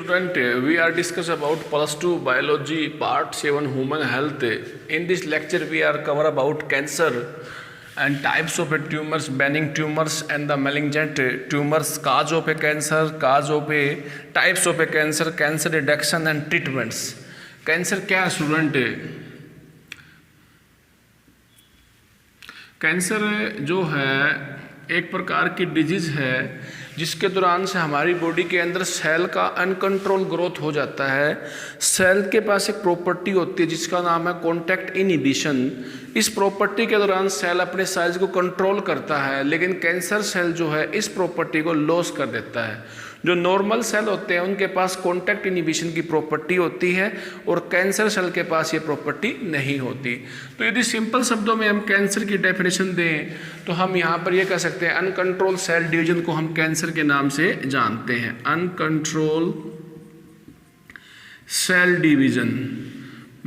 student, we are discuss about +2 biology part 7 human health. In this lecture we are cover about cancer and types of tumors, benign tumors and the malignant tumors, cause of a cancer, cause of a types of a cancer, cancer reduction and treatments. Cancer क्या है student? Cancer जो है एक प्रकार की disease है जिसके दौरान से हमारी बॉडी के अंदर सेल का अनकंट्रोल ग्रोथ हो जाता है। सेल के पास एक प्रॉपर्टी होती है जिसका नाम है कॉन्टैक्ट इनहिबिशन। इस प्रॉपर्टी के दौरान सेल अपने साइज को कंट्रोल करता है, लेकिन कैंसर सेल जो है इस प्रॉपर्टी को लॉस कर देता है। जो नॉर्मल सेल होते हैं उनके पास कॉन्टैक्ट इनहिबिशन की प्रॉपर्टी होती है और कैंसर सेल के पास ये प्रॉपर्टी नहीं होती। तो यदि सिंपल शब्दों में हम कैंसर की डेफिनेशन दें तो हम यहाँ पर ये कह सकते हैं अनकंट्रोल सेल डिवीजन को हम कैंसर के नाम से जानते हैं। Uncontrolled cell division.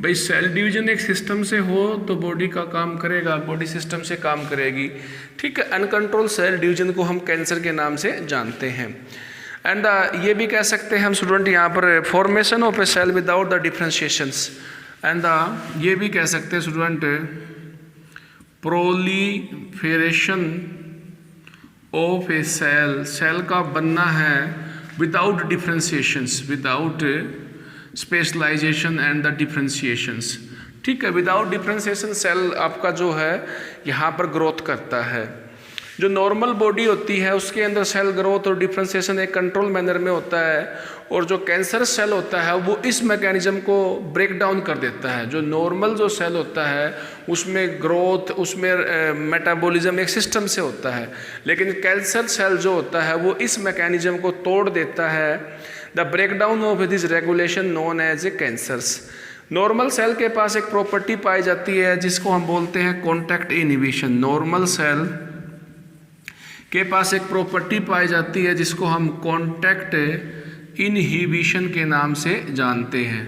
भाई सेल डिवीजन एक सिस्टम से हो तो बॉडी का काम करेगा, बॉडी सिस्टम से काम करेगी, ठीक है। अनकंट्रोल सेल डिवीजन को हम कैंसर के नाम से जानते हैं। एंड ये भी कह सकते हैं हम स्टूडेंट यहाँ पर formation of a cell without the differentiations. And ये भी कह सकते हैं student proliferation of a cell, cell का बनना है without differentiations, without specialisation and the differentiations, ठीक है। विदाउट डिफ्रेंशिएशन सेल आपका जो है यहाँ पर ग्रोथ करता है। जो नॉर्मल बॉडी होती है उसके अंदर सेल ग्रोथ और डिफ्रेंशिएशन एक कंट्रोल मैनर में होता है, और जो कैंसर सेल होता है वो इस मैकेनिज्म को ब्रेक डाउन कर देता है। जो नॉर्मल जो सेल होता है उसमें ग्रोथ, उसमें मेटाबॉलिज्म एक सिस्टम से होता है, लेकिन कैंसर सेल जो होता है वो इस मैकेनिज्म को तोड़ देता है। The breakdown of this regulation known as a cancers. Normal cell के पास एक प्रॉपर्टी पाई जाती है जिसको हम बोलते हैं कॉन्टैक्ट इनहिबिशन। नॉर्मल सेल के पास एक प्रॉपर्टी पाई जाती है जिसको हम कॉन्टैक्ट इनहिबिशन के नाम से जानते हैं।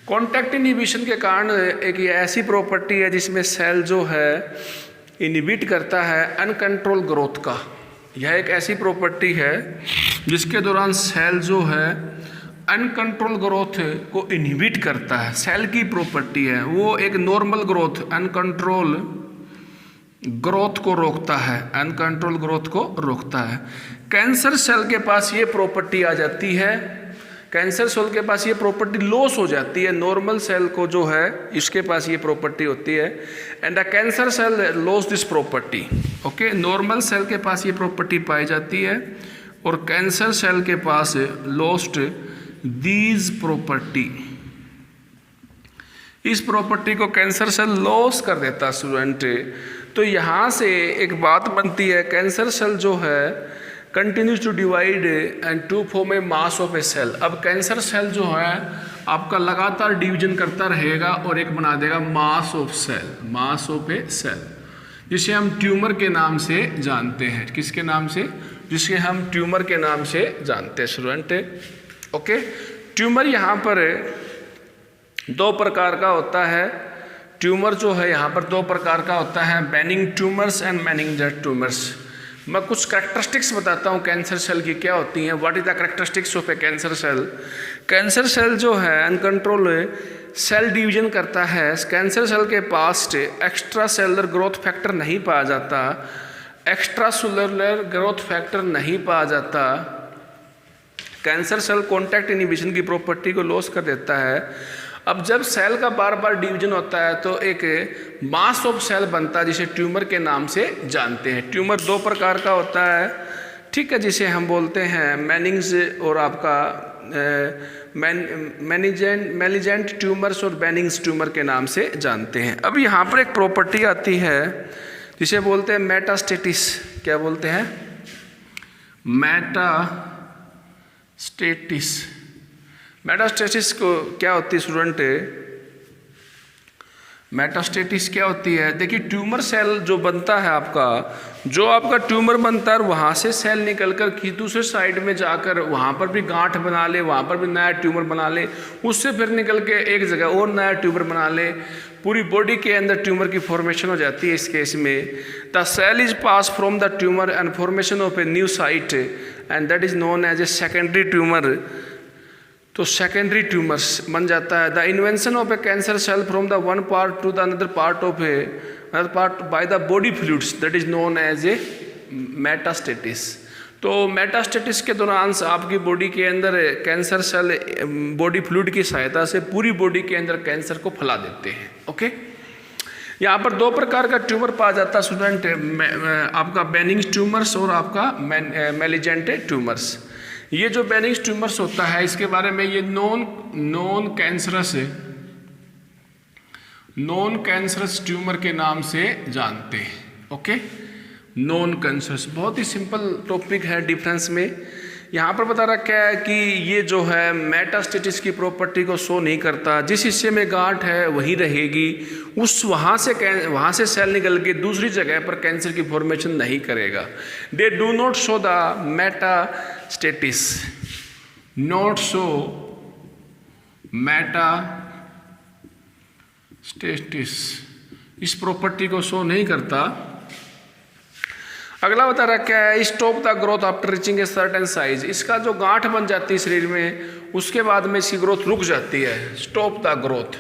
कॉन्टैक्ट इनहिबिशन के कारण एक ये ऐसी प्रॉपर्टी है जिसमें सेल जो है इनहिबिट करता है अनकंट्रोल ग्रोथ का। यह एक ऐसी प्रॉपर्टी है जिसके दौरान सेल जो है अनकंट्रोल ग्रोथ को इनहिबिट करता है। सेल की प्रॉपर्टी है वो एक नॉर्मल ग्रोथ, अनकंट्रोल ग्रोथ को रोकता है, अनकंट्रोल ग्रोथ को रोकता है। कैंसर सेल के पास ये प्रॉपर्टी आ जाती है, कैंसर सेल के पास ये प्रॉपर्टी लॉस हो जाती है। नॉर्मल सेल को जो है इसके पास ये प्रॉपर्टी होती है and the cancer cell loss this property. Okay, normal cell के पास ये प्रॉपर्टी पाई जाती है और कैंसर सेल के पास लॉस्ट दीज प्रॉपर्टी। इस प्रॉपर्टी को कैंसर सेल लॉस कर देता है स्टूडेंट। तो यहाँ से एक बात बनती है, कैंसर सेल जो है continues to divide and to form a mass of a cell. अब कैंसर सेल जो है आपका लगातार डिवीजन करता रहेगा और एक बना देगा mass of cell, mass of a cell, जिसे हम ट्यूमर के नाम से जानते हैं। किसके नाम से? जिसे हम ट्यूमर के नाम से जानते हैं स्टूडेंट। ओके, ट्यूमर यहाँ पर दो प्रकार का होता है। ट्यूमर जो है यहाँ पर दो प्रकार का होता है, benign tumours and malignant tumours. मैं कुछ कैरेक्टरिस्टिक्स बताता हूँ कैंसर सेल की क्या होती हैं। What is the characteristics of a cancer cell? Cancer cell जो है अनकंट्रोल सेल डिवीजन करता है। कैंसर सेल के पास एक्स्ट्रा सेलुलर ग्रोथ फैक्टर नहीं पाया जाता, एक्स्ट्रा सेलुलर ग्रोथ फैक्टर नहीं पाया जाता। कैंसर सेल कॉन्टैक्ट इनहिबिशन की प्रॉपर्टी को लॉस कर देता है। अब जब सेल का बार बार डिवीजन होता है तो एक मास ऑफ सेल बनता है जिसे ट्यूमर के नाम से जानते हैं। ट्यूमर दो प्रकार का होता है, ठीक है, जिसे हम बोलते हैं मैनिंग्स और आपका मैलिजेंट ट्यूमर्स और बेनिग्न ट्यूमर के नाम से जानते हैं। अब यहाँ पर एक प्रॉपर्टी आती है जिसे बोलते हैं मेटास्टेटिस। क्या बोलते हैं? मेटास्टेटिस। मेटास्टेसिस को क्या होती है स्टूडेंट? मेटास्टेटिस क्या होती है? देखिए, ट्यूमर सेल जो बनता है आपका, जो आपका ट्यूमर बनता है वहाँ से सेल निकलकर दूसरे साइड में जाकर वहाँ पर भी गांठ बना ले, वहाँ पर भी नया ट्यूमर बना ले, उससे फिर निकल के एक जगह और नया ट्यूमर बना ले। पूरी बॉडी के अंदर ट्यूमर की फॉर्मेशन हो जाती है। इस केस में the cell is pass from the tumour and formation of a new site and that is known as a secondary tumour. तो सेकेंडरी ट्यूमर्स बन जाता है। The invention of a cancer cell from the one part to the another part of a another part by the body fluids that is known as a metastasis. तो metastasis के दौरान आपकी body के अंदर cancer cell body fluid की सहायता से पूरी बॉडी के अंदर कैंसर को फैला देते हैं। ओके, यहाँ पर दो प्रकार का ट्यूमर पाया जाता है स्टूडेंट, आपका बेनिग्न ट्यूमर्स और आपका मैलिजेंट ट्यूमर्स। ये जो बेनिग्न ट्यूमर्स होता है इसके बारे में ये नॉन कैंसरस ट्यूमर के नाम से जानते हैं। ओके, नॉन कैंसरस बहुत ही सिंपल टॉपिक है। डिफरेंस में यहाँ पर बता रखा है कि ये जो है मेटास्टेटिस की प्रॉपर्टी को शो नहीं करता। जिस हिस्से में गांठ है वहीं रहेगी, वहाँ से सेल निकल के दूसरी जगह पर कैंसर की फॉर्मेशन नहीं करेगा। They do not show the metastasis, not show metastasis, इस प्रॉपर्टी को शो नहीं करता। अगला बता रखा है stop the growth after reaching a certain size. इसका जो गांठ बन जाती है शरीर में उसके बाद में इसकी ग्रोथ रुक जाती है। स्टॉप द ग्रोथ,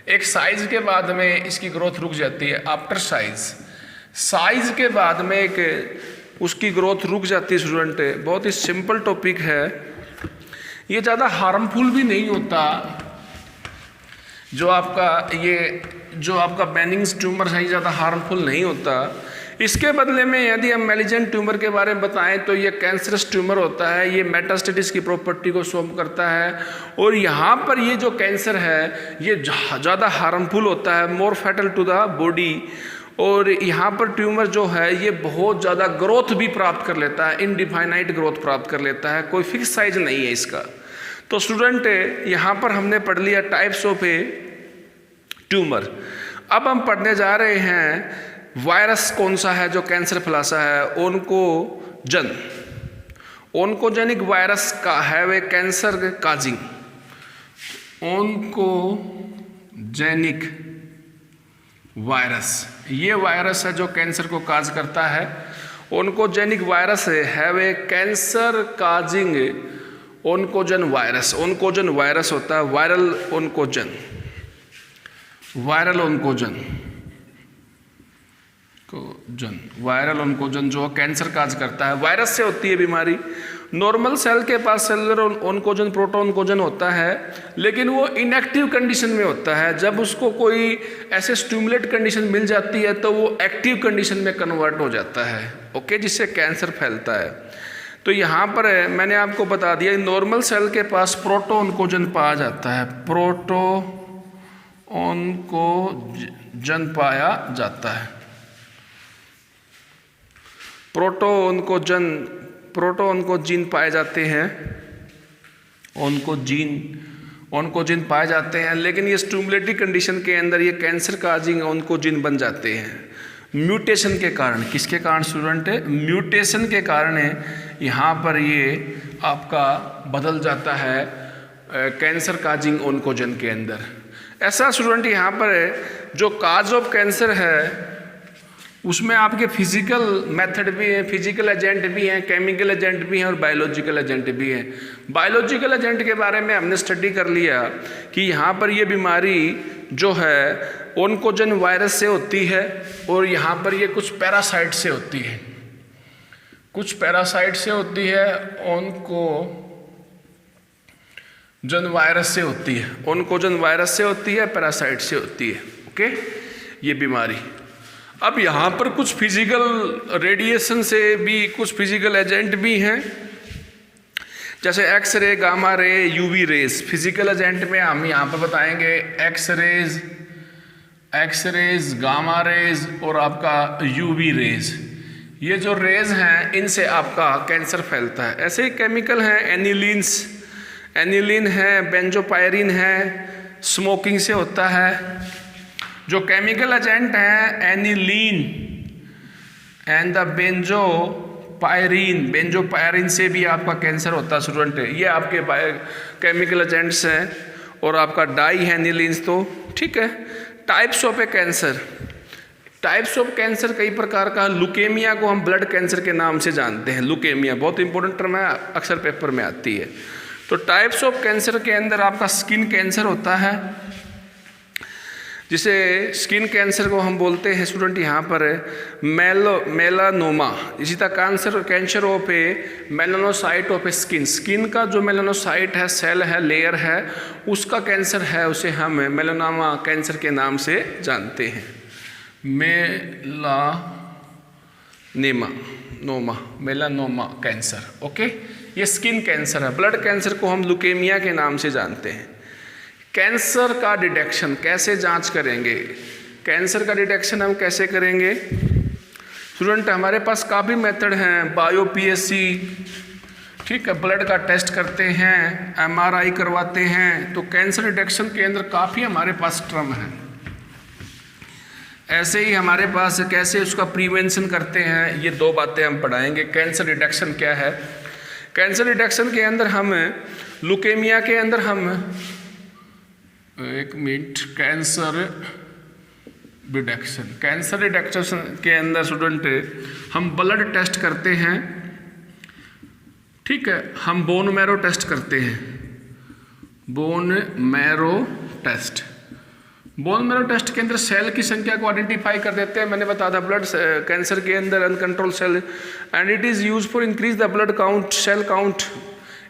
एक साइज के बाद में इसकी ग्रोथ रुक जाती है। आफ्टर साइज के बाद में एक उसकी ग्रोथ रुक जाती है स्टूडेंट। बहुत ही सिंपल टॉपिक है, ये ज़्यादा हार्मफुल भी नहीं होता। जो आपका बेनिग्न ट्यूमर है ज़्यादा हार्मफुल नहीं होता। इसके बदले में यदि हम मैलिजेंट ट्यूमर के बारे में बताएं तो ये कैंसरस ट्यूमर होता है, ये मेटास्टेटिस की प्रॉपर्टी को शो करता है। और यहाँ पर ये जो कैंसर है ये ज़्यादा हार्मफुल होता है, मोर फैटल टू द बॉडी। और यहाँ पर ट्यूमर जो है ये बहुत ज़्यादा ग्रोथ भी प्राप्त कर लेता है, इनडिफाइनाइट ग्रोथ प्राप्त कर लेता है, कोई फिक्स साइज नहीं है इसका। तो स्टूडेंट यहाँ पर हमने पढ़ लिया टाइप्स ऑफ ए ट्यूमर। अब हम पढ़ने जा रहे हैं वायरस कौन सा है जो कैंसर फैलाता है। ओन्कोजेनिक वायरस का है वे कैंसर काजिंग। ओन्कोजेनिक वायरस, ये वायरस है जो कैंसर को काज करता है। ओन्कोजेनिक वायरस है वे कैंसर काजिंग ओन्कोजन वायरस। ओन्कोजन वायरस होता है वायरल ओन्कोजन जो कैंसर काज करता है। वायरस से होती है बीमारी। नॉर्मल सेल के पास सेलुलर ओन्कोजन प्रोटोओन्कोजन होता है, लेकिन वो इनएक्टिव कंडीशन में होता है। जब उसको कोई ऐसे स्टिमुलेट कंडीशन मिल जाती है तो वो एक्टिव कंडीशन में कन्वर्ट हो जाता है। ओके, जिससे कैंसर फैलता है। तो यहाँ पर मैंने आपको बता दिया नॉर्मल सेल के पास प्रोटोओन्कोजन पाया जाता है, प्रोटोओन्कोजन पाया जाता है। प्रोटोओन्कोजीन पाए जाते हैं, ओन्कोजीन पाए जाते हैं, लेकिन ये स्टिमुलेटरी कंडीशन के अंदर ये कैंसर काजिंग ओन्कोजीन बन जाते हैं म्यूटेशन के कारण। किसके कारण स्टूडेंट? म्यूटेशन के कारण यहाँ पर ये आपका बदल जाता है कैंसर काजिंग ओन्कोजन के अंदर। ऐसा स्टूडेंट यहाँ पर जो काज ऑफ कैंसर है उसमें आपके फिजिकल मेथड भी हैं, फिजिकल एजेंट भी हैं, केमिकल एजेंट भी हैं और बायोलॉजिकल एजेंट भी हैं। बायोलॉजिकल एजेंट के बारे में हमने स्टडी कर लिया कि यहाँ पर ये बीमारी जो है ओन्कोजन वायरस से होती है और यहाँ पर ये कुछ पैरासाइट से होती है, ओन्कोजन वायरस से होती है, ओन्कोजन वायरस से होती है, पैरासाइट से होती है। ओके, ये बीमारी। अब यहाँ पर कुछ फिजिकल रेडिएशन से भी कुछ फिजिकल एजेंट भी हैं, जैसे X ray, gamma ray, UV rays. Physical agent में हम यहाँ पर बताएंगे एक्स रेज, गामा रेज और आपका यूवी रेज। ये जो रेज हैं इनसे आपका कैंसर फैलता है। ऐसे ही केमिकल हैं एनिलीन है, बेंजोपायरिन है, स्मोकिंग से होता है। जो केमिकल एजेंट हैं एनिलीन एंड द बेंजोपायरिन से भी आपका कैंसर होता है स्टूडेंट। ये आपके केमिकल एजेंट्स हैं और आपका डाई है एनिलीन्स। तो ठीक है, टाइप्स ऑफ कैंसर कई प्रकार का। लुकेमिया को हम ब्लड कैंसर के नाम से जानते हैं। लुकेमिया बहुत इंपॉर्टेंट टर्म है, अक्सर पेपर में आती है। तो टाइप्स ऑफ कैंसर के अंदर आपका स्किन कैंसर होता है, जिसे स्किन कैंसर को हम बोलते हैं स्टूडेंट यहाँ पर मेलानोमा। इसी तरह cancer of A melanocyte of A skin का जो मेलानोसाइट है, सेल है, लेयर है, उसका कैंसर है, उसे हम मेलानोमा कैंसर के नाम से जानते हैं। Melanoma cancer, okay. ये स्किन कैंसर है। ब्लड कैंसर को हम ल्यूकेमिया के नाम से जानते हैं। कैंसर का डिटेक्शन कैसे जांच करेंगे? कैंसर का डिटेक्शन हम कैसे करेंगे स्टूडेंट? हमारे पास काफ़ी मेथड हैं। बायो पीएससी, ठीक है, ब्लड का टेस्ट करते हैं, एमआरआई करवाते हैं। तो कैंसर डिटेक्शन के अंदर काफ़ी हमारे पास टर्म है। ऐसे ही हमारे पास कैसे उसका प्रिवेंशन करते हैं, ये दो बातें हम पढ़ाएंगे। कैंसर डिटेक्शन क्या है? कैंसर डिटेक्शन के अंदर हम ल्यूकेमिया के अंदर हम कैंसर डिटेक्शन के अंदर स्टूडेंट हम ब्लड टेस्ट करते हैं, ठीक है। हम बोन मैरो टेस्ट करते हैं, बोन मैरो टेस्ट के अंदर सेल की संख्या को आइडेंटिफाई कर देते हैं। मैंने बताया था ब्लड कैंसर के अंदर uncontrolled cell, and it is use for increase the blood count, cell count,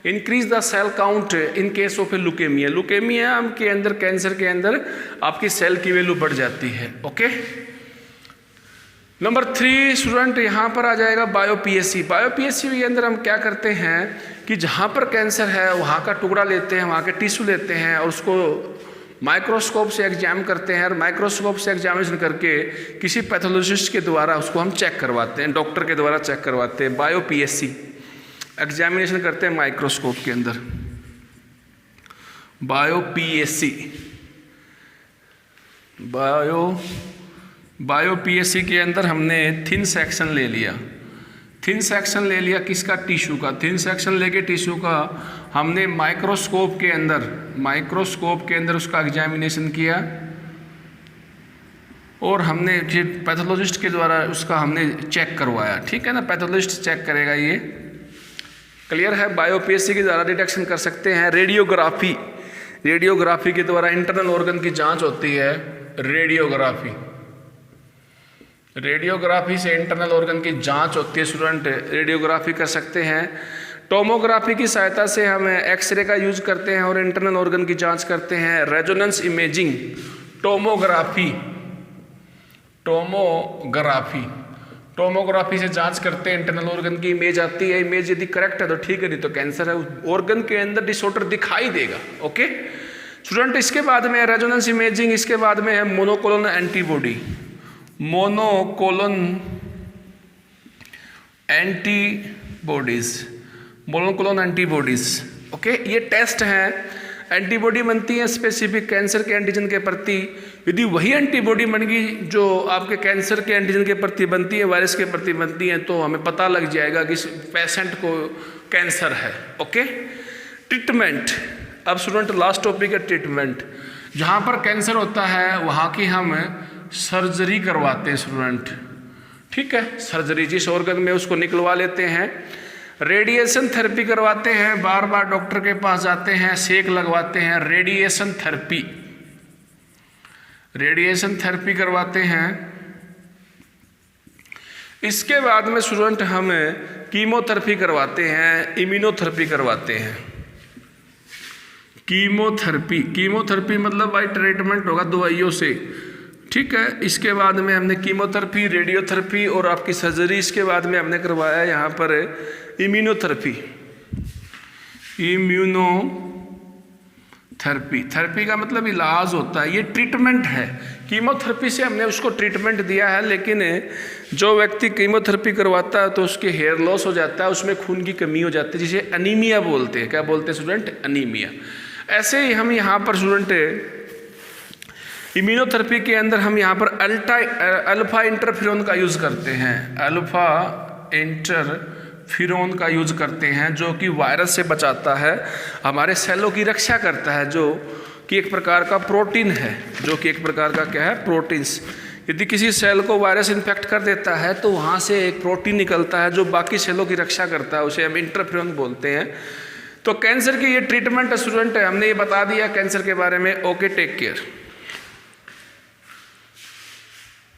increase the cell count in case of a leukaemia. Leukaemia के अंदर, कैंसर के अंदर आपकी सेल की वैल्यू बढ़ जाती है, ओके। नंबर 3 स्टूडेंट यहाँ पर आ जाएगा बायो पीएससी। बायो पीएससी के अंदर हम क्या करते हैं कि जहाँ पर कैंसर है वहाँ का टुकड़ा लेते हैं, वहाँ के टिश्यू लेते हैं और उसको माइक्रोस्कोप से एग्जाम करते हैं, और माइक्रोस्कोप से एग्जामिनेशन करके किसी पैथोलॉजिस्ट के द्वारा उसको हम चेक करवाते हैं, डॉक्टर के द्वारा चेक करवाते हैं। बायो पीएससी एग्जामिनेशन करते हैं माइक्रोस्कोप के अंदर, बायो पीएससी। बायो पीएससी के अंदर हमने थिन सेक्शन ले लिया, किसका? टिश्यू का। थिन सेक्शन लेके टिश्यू का हमने माइक्रोस्कोप के अंदर उसका एग्जामिनेशन किया, और हमने फिर पैथोलॉजिस्ट के द्वारा उसका हमने चेक करवाया, ठीक है ना। पैथोलॉजिस्ट चेक करेगा, ये क्लियर है। बायो पीएससी के द्वारा डिटेक्शन कर सकते हैं। रेडियोग्राफी के द्वारा इंटरनल ऑर्गन की जांच होती है। रेडियोग्राफी से इंटरनल ऑर्गन की जांच होती है स्टूडेंट, रेडियोग्राफी कर सकते हैं। टोमोग्राफी की सहायता से हम एक्सरे का यूज करते हैं और इंटरनल ऑर्गन की जांच करते हैं। रेजोनेंस इमेजिंग, टोमोग्राफी से जांच करते हैं, इंटरनल ऑर्गन की इमेज आती है। इमेज यदि करेक्ट है तो ठीक है, नहीं तो कैंसर है। ऑर्गन के अंदर डिसऑर्डर दिखाई देगा, ओके स्टूडेंट। इसके बाद में रेजोनेंस इमेजिंग, इसके बाद में है मोनोक्लोनल एंटीबॉडीज, ओके। ये टेस्ट हैं, एंटीबॉडी बनती है स्पेसिफिक कैंसर के एंटीजन के प्रति। यदि वही एंटीबॉडी बन गई जो आपके कैंसर के एंटीजन के प्रति बनती है, वायरस के प्रति बनती है, तो हमें पता लग जाएगा कि इस पेशेंट को कैंसर है, ओके। ट्रीटमेंट, अब स्टूडेंट लास्ट टॉपिक है ट्रीटमेंट। जहाँ पर कैंसर होता है वहाँ की हम सर्जरी करवाते हैं स्टूडेंट, ठीक है। सर्जरी, जिस ऑर्गन में उसको निकलवा लेते हैं। रेडिएशन थेरेपी करवाते हैं, बार बार डॉक्टर के पास जाते हैं, सेक लगवाते हैं। रेडिएशन थेरेपी करवाते हैं। इसके बाद में स्टूडेंट हम कीमोथेरेपी करवाते हैं, इम्यूनोथेरेपी करवाते हैं। कीमोथेरेपी मतलब भाई ट्रीटमेंट होगा दवाइयों से, ठीक है। इसके बाद में हमने कीमोथेरेपी, रेडियोथेरेपी और आपकी सर्जरी। इसके बाद में हमने करवाया यहाँ पर इम्यूनोथेरेपी का मतलब इलाज होता है, ये ट्रीटमेंट है। कीमोथेरेपी से हमने उसको ट्रीटमेंट दिया है, लेकिन जो व्यक्ति कीमोथेरेपी करवाता है तो उसके हेयर लॉस हो जाता है, उसमें खून की कमी हो जाती है, जिसे अनीमिया बोलते हैं। क्या बोलते हैं स्टूडेंट? अनीमिया। ऐसे ही हम यहाँ पर स्टूडेंट इम्यूनोथेरेपी के अंदर हम यहाँ पर अल्फा इंटरफेरोन का यूज़ करते हैं, का यूज करते हैं, जो कि वायरस से बचाता है, हमारे सेलों की रक्षा करता है, जो कि एक प्रकार का प्रोटीन है, क्या है? प्रोटीन्स। यदि किसी सेल को वायरस इन्फेक्ट कर देता है तो वहाँ से एक प्रोटीन निकलता है जो बाकी सेलों की रक्षा करता है, उसे हम इंटरफेरोन बोलते हैं। तो कैंसर की ये ट्रीटमेंट स्टूडेंट है, हमने ये बता दिया कैंसर के बारे में। Okay, take care.